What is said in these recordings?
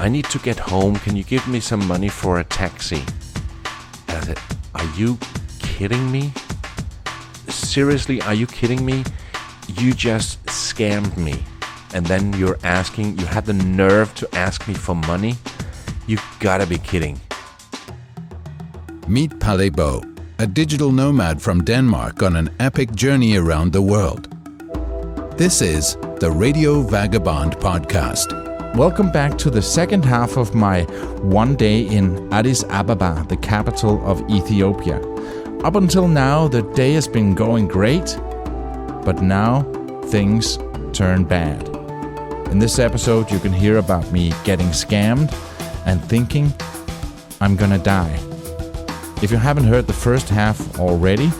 I need to get home. Can you give me some money for a taxi? And I said, are you kidding me? Seriously, are you kidding me? You just scammed me. And then you had the nerve to ask me for money? You gotta be kidding. Meet Palle Bo, a digital nomad from Denmark on an epic journey around the world. This is the Radio Vagabond podcast. Welcome back to the second half of my one day in Addis Ababa, the capital of Ethiopia. Up until now, the day has been going great, but now things turn bad. In this episode, you can hear about me getting scammed and thinking I'm gonna die. If you haven't heard the first half already,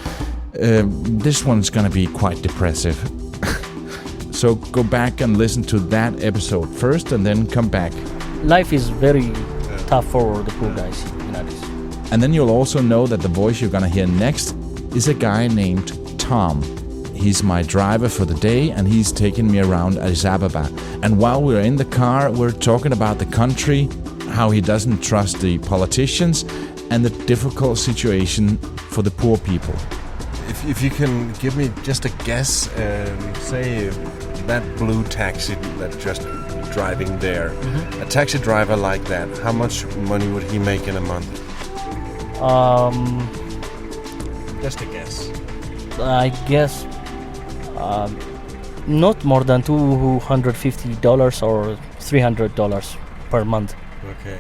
this one's gonna be quite depressive. So go back and listen to that episode first and then come back. Life is very tough for the poor guys in Addis. And then you'll also know that the voice you're gonna hear next is a guy named Tom. He's my driver for the day and he's taking me around Addis Ababa. And while we're in the car, we're talking about the country, how he doesn't trust the politicians, and the difficult situation for the poor people. If you can give me just a guess, say that blue taxi that's just driving there, a taxi driver like that, how much money would he make in a month? Just a guess. I guess not more than $250 or $300 per month. Okay.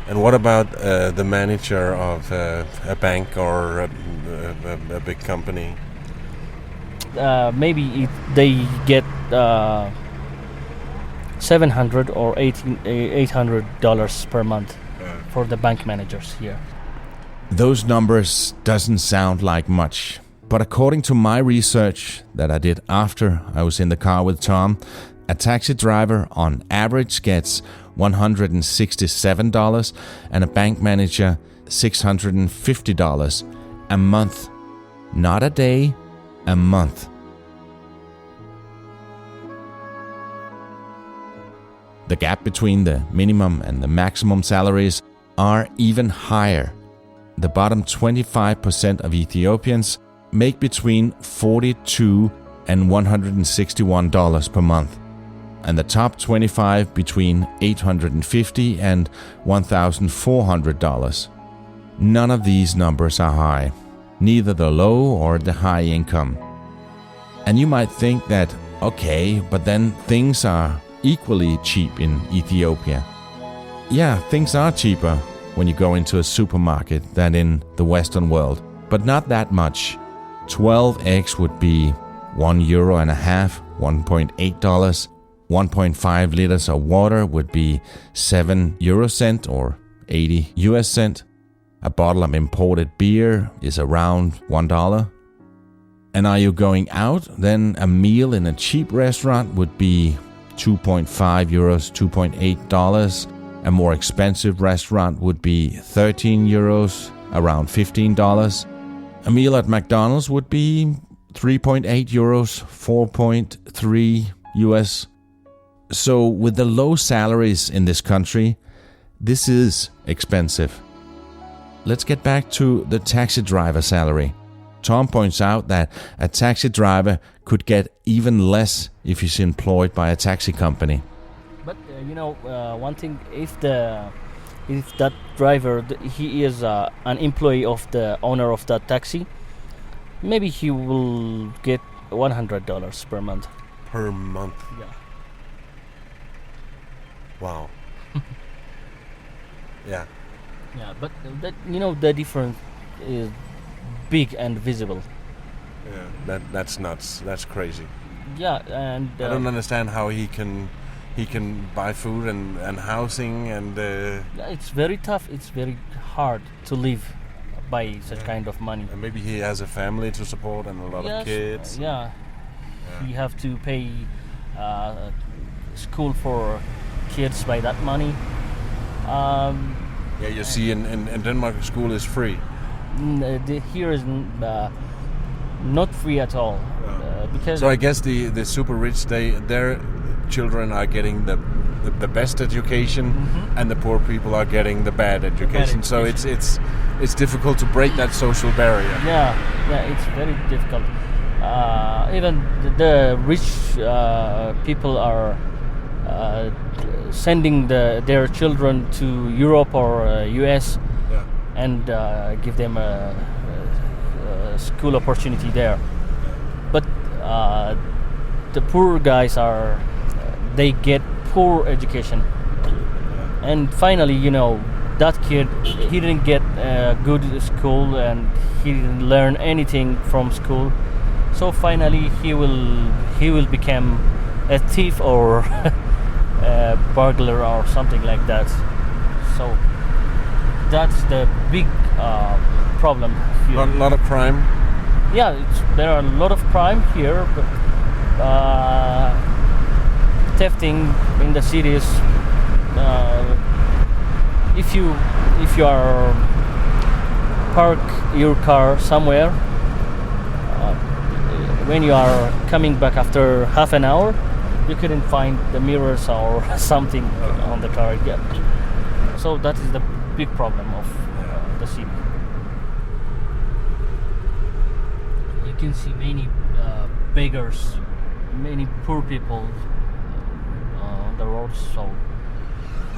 And what about the manager of a bank or a big company? Maybe they get $700 or $800 per month for the bank managers here. Those numbers doesn't sound like much, but according to my research that I did after I was in the car with Tom, a taxi driver on average gets $167 and a bank manager $650 a month. Not a day, a month. The gap between the minimum and the maximum salaries are even higher. The bottom 25% of Ethiopians make between $42 and $161 per month, and the top 25 between $850 and $1,400. None of these numbers are high, neither the low or the high income. And you might think that, okay, but then things are equally cheap in Ethiopia. Yeah, things are cheaper when you go into a supermarket than in the Western world, but not that much. 12 eggs would be €1.50, $1.8. 1.5 liters of water would be 7 euro cent or 80 US cent. A bottle of imported beer is around $1. And are you going out? Then a meal in a cheap restaurant would be 2.5 euros, $2.8. A more expensive restaurant would be 13 euros, around $15. A meal at McDonald's would be 3.8 euros, 4.3 US. So with the low salaries in this country, this is expensive. Let's get back to the taxi driver salary. Tom points out that a taxi driver could get even less if he's employed by a taxi company. But one thing, if that driver he is an employee of the owner of that taxi, maybe he will get $100 per month. Per month? Yeah. Wow. Yeah. Yeah, but the difference is big and visible. Yeah, that's nuts. That's crazy. Yeah, and I don't understand how he can buy food and housing and. Yeah, it's very tough. It's very hard to live by such kind of money. And maybe he has a family to support and a lot of kids. Yeah. He have to pay school for kids by that money. Yeah, you see, in Denmark, school is free. Here is not free at all. Because so I guess the super rich, their children are getting the the best education, and the poor people are getting the bad education. So it's difficult to break that social barrier. Yeah, it's very difficult. Even the rich people are sending their children to Europe or US, and give them a school opportunity there. But the poor guys they get poor education, and finally, that kid, he didn't get a good school and he didn't learn anything from school. So finally, he will become a thief or a burglar or something like that. So that's the big problem here. A lot of crime. Yeah, there are a lot of crime here, but thefting in the cities. If you are park your car somewhere, when you are coming back after half an hour, you couldn't find the mirrors or something on the car yet. So that is the big problem of the city. You can see many beggars, many poor people on the roads. So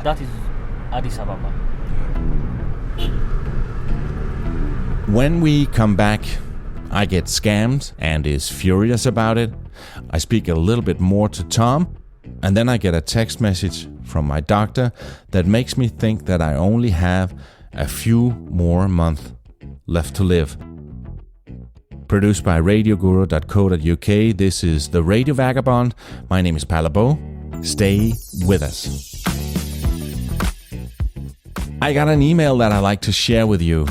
that is Addis Ababa. When we come back, I get scammed and is furious about it. I speak a little bit more to Tom, and then I get a text message from my doctor that makes me think that I only have a few more months left to live. Produced by radioguru.co.uk, this is the Radio Vagabond. My name is Palabo. Stay with us. I got an email that I'd like to share with you.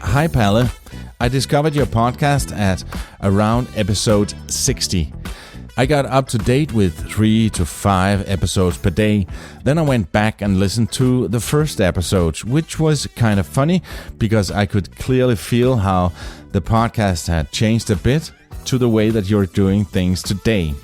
Hi, Palle. I discovered your podcast at around episode 60. I got up to date with 3 to 5 episodes per day. Then I went back and listened to the first episode, which was kind of funny because I could clearly feel how the podcast had changed a bit to the way that you're doing things today.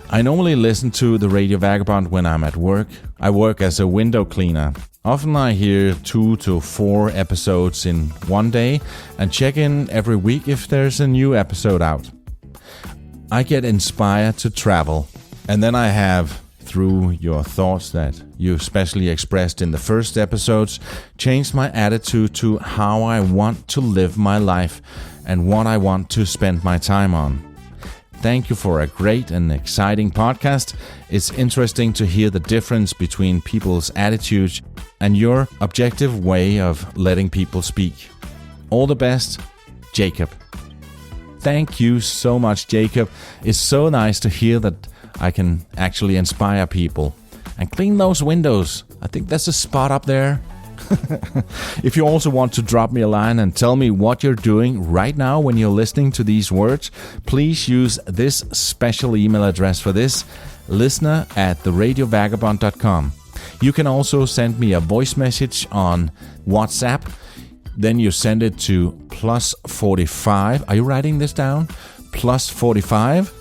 I normally listen to the Radio Vagabond when I'm at work. I work as a window cleaner. Often I hear 2 to 4 episodes in one day and check in every week if there's a new episode out. I get inspired to travel, and then I have, through your thoughts that you especially expressed in the first episodes, changed my attitude to how I want to live my life and what I want to spend my time on. Thank you for a great and exciting podcast. It's interesting to hear the difference between people's attitudes and your objective way of letting people speak. All the best, Jacob. Thank you so much, Jacob. It's so nice to hear that I can actually inspire people. And clean those windows. I think there's a spot up there. If you also want to drop me a line and tell me what you're doing right now when you're listening to these words, please use this special email address for this, listener@theradiovagabond.com. You can also send me a voice message on WhatsApp. Then you send it to +45. Are you writing this down? +45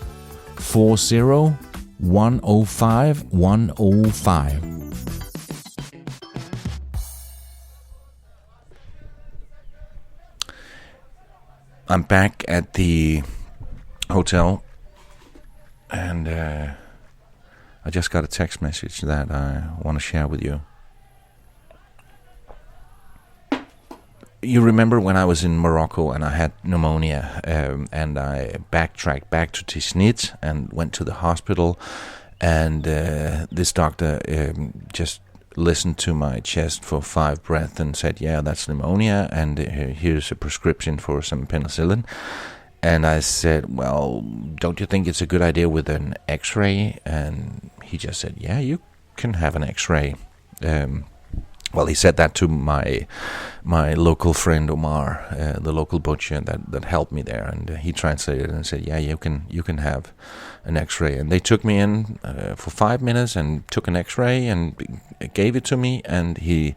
40 105 105. I'm back at the hotel, and I just got a text message that I want to share with you. You remember when I was in Morocco and I had pneumonia, and I backtracked back to Tisnit and went to the hospital, and this doctor just listened to my chest for 5 breaths and said, yeah, that's pneumonia, and here's a prescription for some penicillin. And I said, well, don't you think it's a good idea with an x-ray? And he just said, yeah, you can have an x-ray. Well, he said that to my local friend Omar, the local butcher that helped me there, and he translated and said, "Yeah, you can have an X-ray." And they took me in for 5 minutes and took an X-ray and gave it to me, and he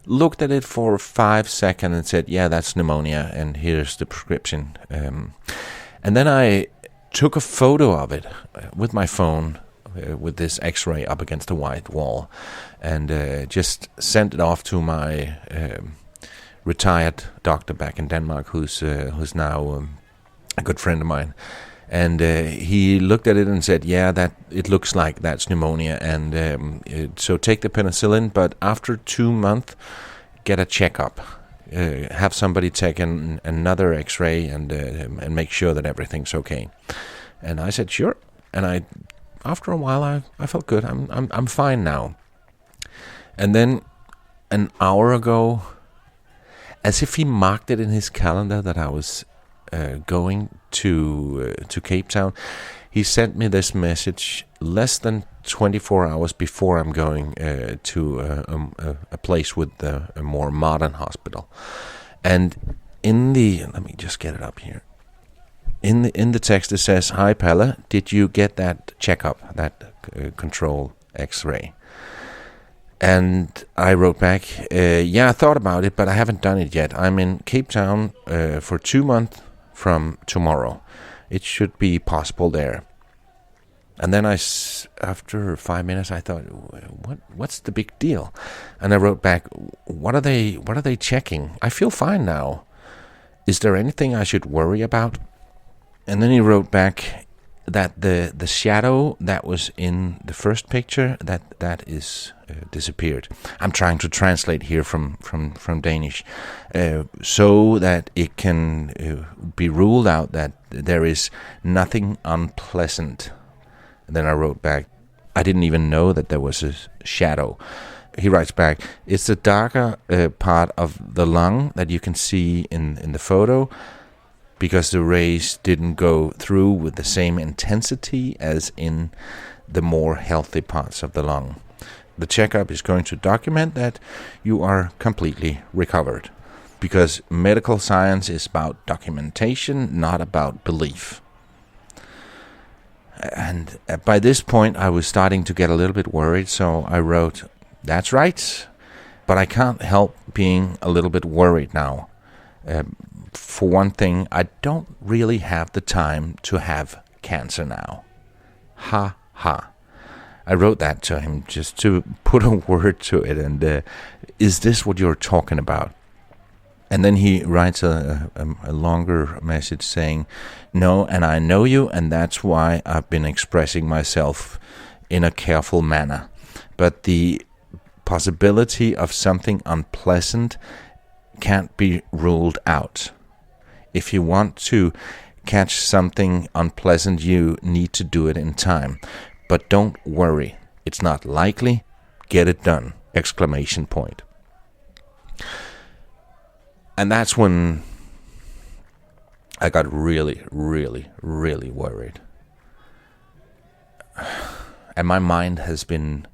looked at it for 5 seconds and said, "Yeah, that's pneumonia, and here's the prescription." And then I took a photo of it with my phone. with this X-ray up against a white wall, and just sent it off to my retired doctor back in Denmark, who's now a good friend of mine. And he looked at it and said, yeah, that it looks like that's pneumonia, and so take the penicillin, but after 2 months, get a checkup. Have somebody take another X-ray and make sure that everything's okay. And I said, sure. And after a while, I felt good. I'm fine now. And then an hour ago, as if he marked it in his calendar that I was going to Cape Town, he sent me this message less than 24 hours before I'm going to a place with a more modern hospital. And let me just get it up here. In the text it says, "Hi Palle, did you get that checkup, that control X-ray?" And I wrote back, yeah, I thought about it, but I haven't done it yet. I'm in Cape Town for 2 months from tomorrow. It should be possible there. And then after 5 minutes, I thought, what's the big deal? And I wrote back, what are they checking? I feel fine now. Is there anything I should worry about? And then he wrote back that the shadow that was in the first picture, that is disappeared. I'm trying to translate here from Danish, so that it can be ruled out that there is nothing unpleasant. And then I wrote back, I didn't even know that there was a shadow. He writes back, it's the darker part of the lung that you can see in the photo, because the rays didn't go through with the same intensity as in the more healthy parts of the lung. The checkup is going to document that you are completely recovered, because medical science is about documentation, not about belief. And by this point, I was starting to get a little bit worried, so I wrote, that's right, but I can't help being a little bit worried now. For one thing, I don't really have the time to have cancer now. Ha ha. I wrote that to him just to put a word to it, and is this what you're talking about? And then he writes a longer message saying, no, and I know you, and that's why I've been expressing myself in a careful manner. But the possibility of something unpleasant can't be ruled out. If you want to catch something unpleasant, you need to do it in time. But don't worry, it's not likely. Get it done! ! And that's when I got really, really, really worried. And my mind has been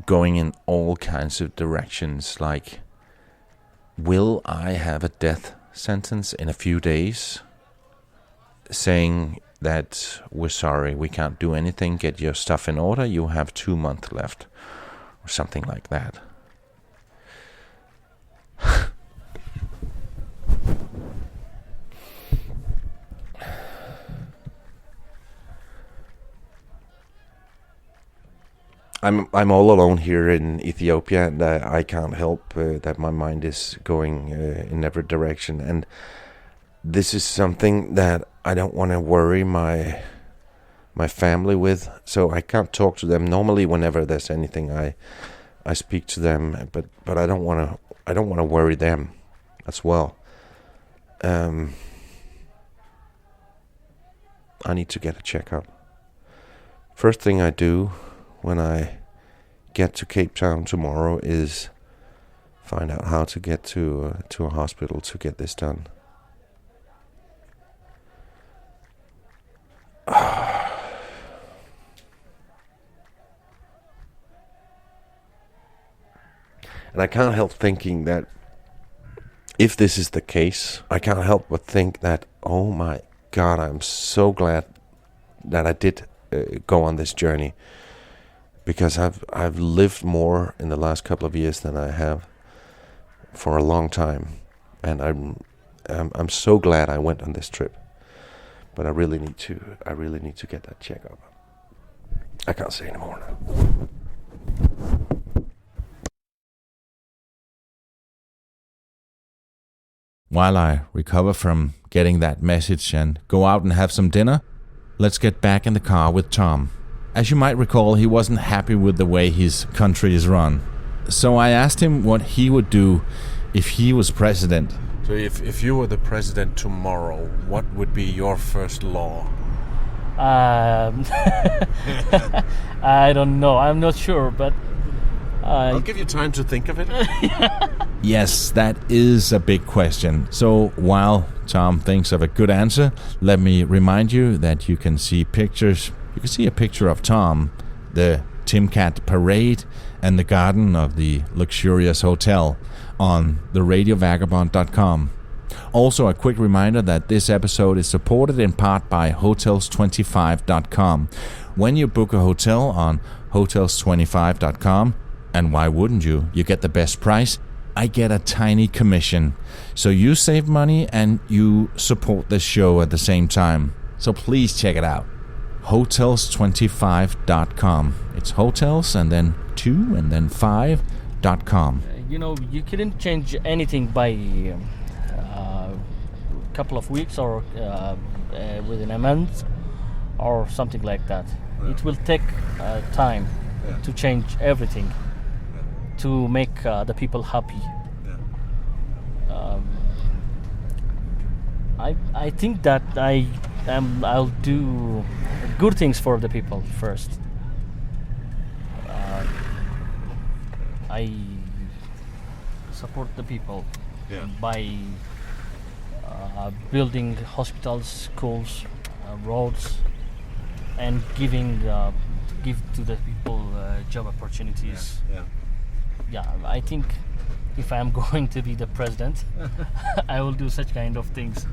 going in all kinds of directions, like, will I have a death sentence in a few days? Saying that we're sorry, we can't do anything, get your stuff in order, you have 2 months left, or something like that. I'm all alone here in Ethiopia, and I can't help that my mind is going in every direction. And this is something that I don't want to worry my family with, so I can't talk to them. Normally, whenever there's anything, I speak to them, but I don't want to worry them as well. I need to get a checkup. First thing I do when I get to Cape Town tomorrow is find out how to get to a hospital to get this done. And I can't help thinking that if this is the case, I can't help but think that, oh my God, I'm so glad that I did go on this journey, because I've lived more in the last couple of years than I have for a long time, and I'm so glad I went on this trip. But I really need to get that checkup. I can't say anymore now. While I recover from getting that message and go out and have some dinner, let's get back in the car with Tom. As you might recall, he wasn't happy with the way his country is run. So I asked him what he would do if he was president. So if you were the president tomorrow, what would be your first law? I don't know. I'm not sure, but I'll give you time to think of it. Yes, that is a big question. So while Tom thinks of a good answer, let me remind you that you can see pictures. You can see a picture of Tom, the Timcat parade, and the garden of the luxurious hotel on the radiovagabond.com. Also, a quick reminder that this episode is supported in part by hotels25.com. When you book a hotel on hotels25.com, and why wouldn't you? You get the best price. I get a tiny commission. So you save money and you support the show at the same time. So please check it out. Hotels25.com. It's hotels and then 2 and then 5.com. You couldn't change anything by a couple of weeks or within a month or something like that. Yeah. It will take time to change everything, to make the people happy. Yeah. I think that I'll do good things for the people first. I support the people by building hospitals, schools, roads, and give to the people job opportunities. Yeah, I think if I'm going to be the president, I will do such kind of things.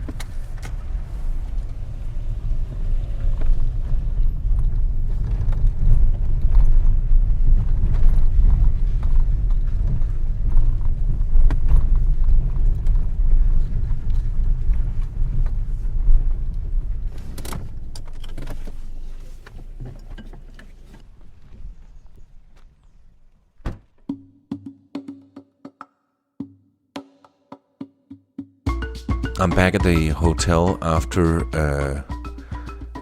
I'm back at the hotel after a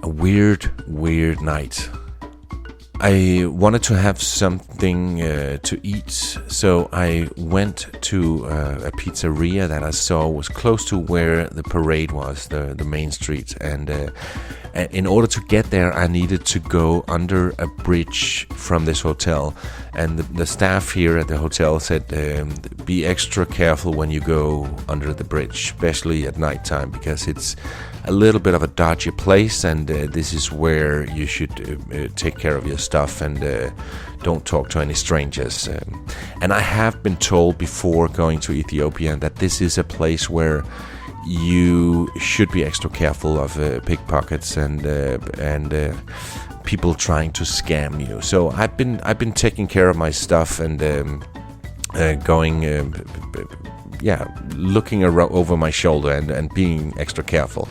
weird night. I wanted to have something to eat, so I went to a pizzeria that I saw was close to where the parade was, the main street. And in order to get there, I needed to go under a bridge from this hotel. And the staff here at the hotel said, be extra careful when you go under the bridge, especially at nighttime, because it's a little bit of a dodgy place, and this is where you should take care of your stuff and don't talk to any strangers. And I have been told before going to Ethiopia that this is a place where you should be extra careful of pickpockets and people trying to scam you. So I've been taking care of my stuff and going. Looking over my shoulder and being extra careful.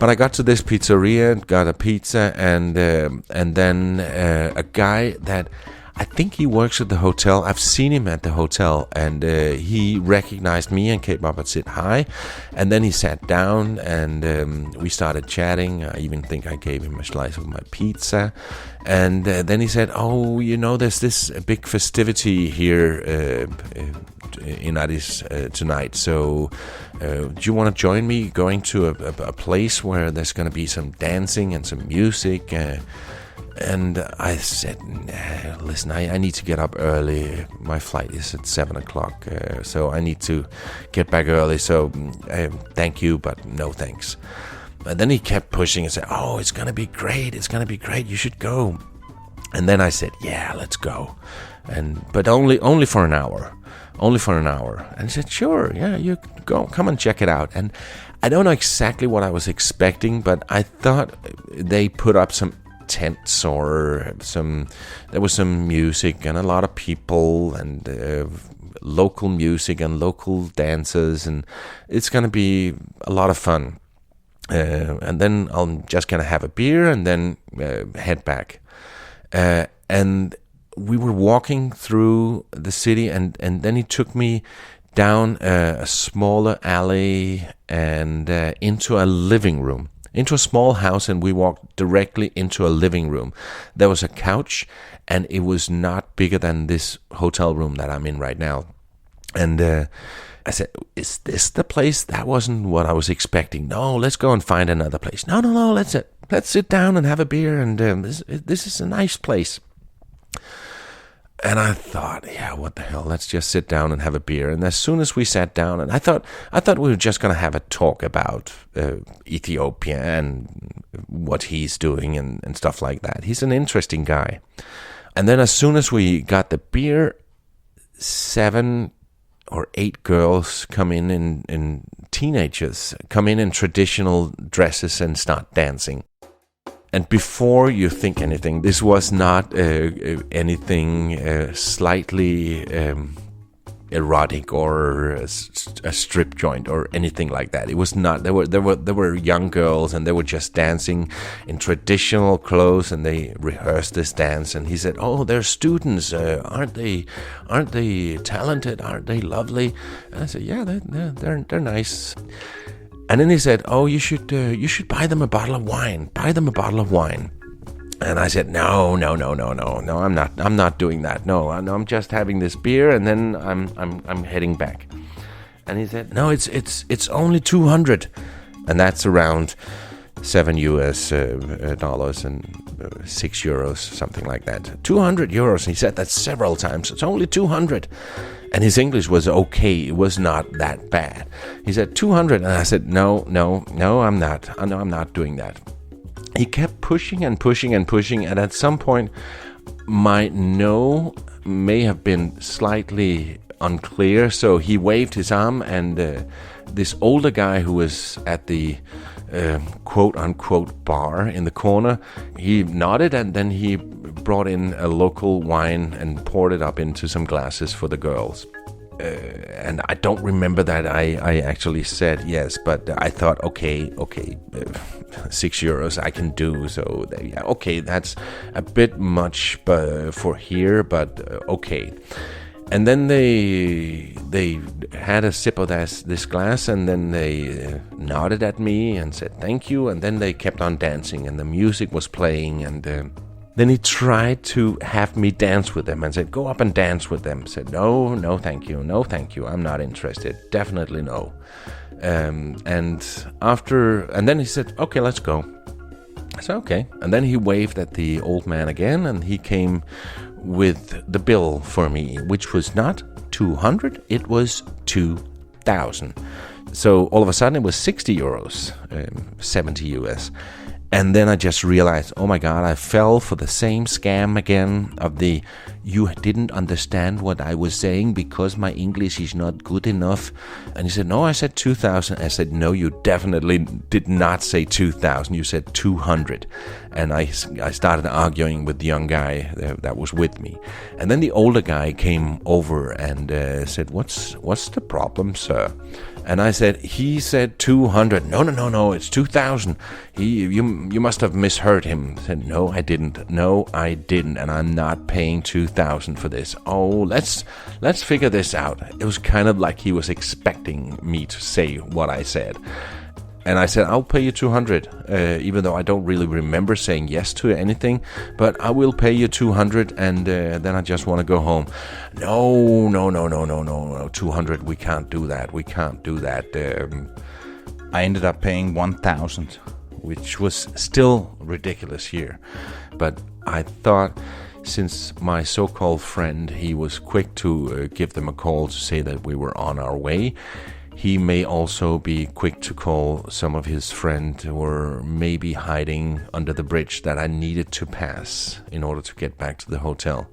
But I got to this pizzeria and got a pizza, and then a guy that I think he works at the hotel. I've seen him at the hotel, and he recognized me and came up and said hi. And then he sat down, and we started chatting. I even think I gave him a slice of my pizza. And then he said, "Oh, there's this big festivity here in Addis tonight. So do you want to join me going to a place where there's going to be some dancing and some music?" And I said, listen, I need to get up early. My flight is at 7 o'clock, so I need to get back early. So thank you, but no thanks. And then he kept pushing and said, "Oh, it's going to be great. It's going to be great. You should go." And then I said, "Yeah, let's go." But only for an hour. Only for an hour. And he said, "Sure, yeah, you go. Come and check it out." And I don't know exactly what I was expecting, but I thought they put up some tents or there was some music and a lot of people and local music and local dancers, and it's going to be a lot of fun. And then I'm just going to have a beer and then head back. And we were walking through the city, and then he took me down a smaller alley and into a living room, into a small house, and we walked directly into a living room. There was a couch, and it was not bigger than this hotel room that I'm in right now. And I said, is this the place? That wasn't what I was expecting. No, let's go and find another place. No, let's sit down and have a beer, and this is a nice place. And I thought, yeah, what the hell? Let's just sit down and have a beer. And as soon as we sat down, and I thought we were just going to have a talk about Ethiopia and what he's doing and stuff like that. He's an interesting guy. And then as soon as we got the beer, 7 or 8 girls come in teenagers, come in traditional dresses and start dancing. And before you think anything, this was not anything slightly erotic or a strip joint or anything like that. It was not. There were young girls, and they were just dancing in traditional clothes, and they rehearsed this dance. And he said, "Oh, they're students. Aren't they talented? Aren't they lovely?" And I said, "Yeah, they're nice." And then he said, "Oh, you should buy them a bottle of wine. Buy them a bottle of wine." And I said, "No, I'm not doing that. No, I'm just having this beer, and then I'm heading back." And he said, "No, it's only 200, and that's around $7 and €6, something like that. €200. He said that several times. It's only 200. And his English was okay. It was not that bad. He said 200, and I said, no, I'm not. I'm not doing that. He kept pushing and pushing and pushing, and at some point, my no may have been slightly unclear. So he waved his arm, and this older guy who was at the quote-unquote bar in the corner, he nodded, and then he brought in a local wine and poured it up into some glasses for the girls. And I don't remember that I actually said yes, but I thought, okay, €6 I can do. So yeah, okay, that's a bit much for here, but okay. And then they had a sip of this glass, and then they nodded at me and said thank you, and then they kept on dancing, and the music was playing, and then he tried to have me dance with them and said, "Go up and dance with them." I said, no, thank you, I'm not interested, definitely no. And then he said, "Okay, let's go." I said, "Okay." And then he waved at the old man again, and he came with the bill for me, which was not 200, it was 2,000. So all of a sudden it was €60, 70 US. And then I just realized, oh my God, I fell for the same scam again of the, you didn't understand what I was saying because my English is not good enough. And he said, no, I said 2,000. I said, no, you definitely did not say 2,000. You said 200. And I started arguing with the young guy that was with me. And then the older guy came over and said, what's the problem, sir? And I said, he said 200. No, it's 2,000. You must have misheard him. I said, no, I didn't. No, I didn't. And I'm not paying 2,000 for this. Oh, let's figure this out. It was kind of like he was expecting me to say what I said. And I said, I'll pay you 200, even though I don't really remember saying yes to anything. But I will pay you 200, and then I just want to go home. No, 200, we can't do that. I ended up paying 1,000, which was still ridiculous here. But I thought, since my so-called friend, he was quick to give them a call to say that we were on our way, he may also be quick to call some of his friends who were maybe hiding under the bridge that I needed to pass in order to get back to the hotel.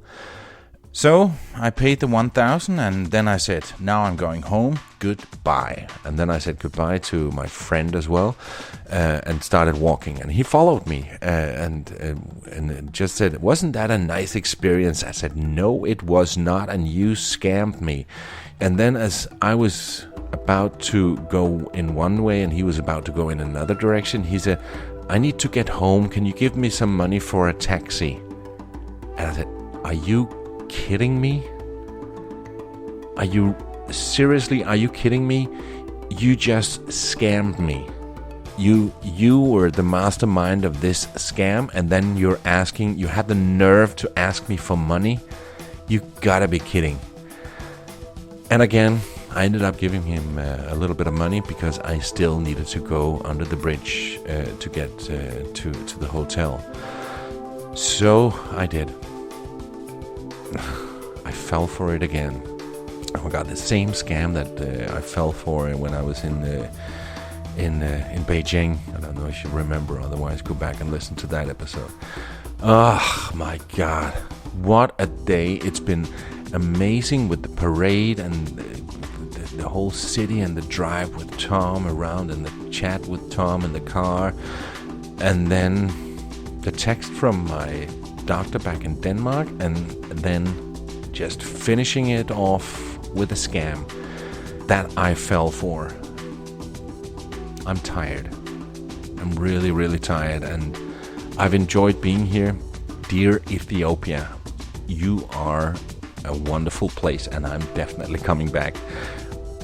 So I paid the 1,000, and then I said, now I'm going home, goodbye. And then I said goodbye to my friend as well, and started walking. And he followed me and just said, wasn't that a nice experience? I said, no, it was not, and you scammed me. And then as I was about to go in one way and he was about to go in another direction, he said, I need to get home. Can you give me some money for a taxi? And I said, are you kidding me? Are you kidding me? You just scammed me. You were the mastermind of this scam, and then you had the nerve to ask me for money? You gotta be kidding. And again, I ended up giving him a little bit of money because I still needed to go under the bridge to get to the hotel. So I did. I fell for it again. Oh God, the same scam that I fell for when I was in Beijing. I don't know if you remember, otherwise go back and listen to that episode. Oh my God, what a day. It's been amazing with the parade and the whole city and the drive with Tom around and the chat with Tom in the car. And then the text from my doctor back in Denmark, and then just finishing it off with a scam that I fell for. I'm tired. I'm really, really tired, and I've enjoyed being here. Dear Ethiopia, you are a wonderful place, and I'm definitely coming back.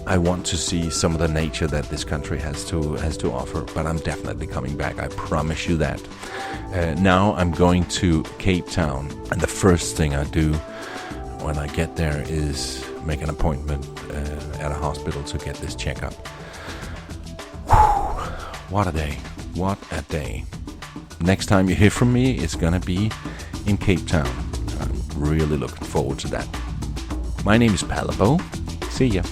I want to see some of the nature that this country has to offer, but I'm definitely coming back. I promise you that. Now I'm going to Cape Town, and the first thing I do when I get there is make an appointment at a hospital to get this checkup. What a day. What a day. Next time you hear from me, it's going to be in Cape Town. I'm really looking forward to that. My name is Palabo. See ya.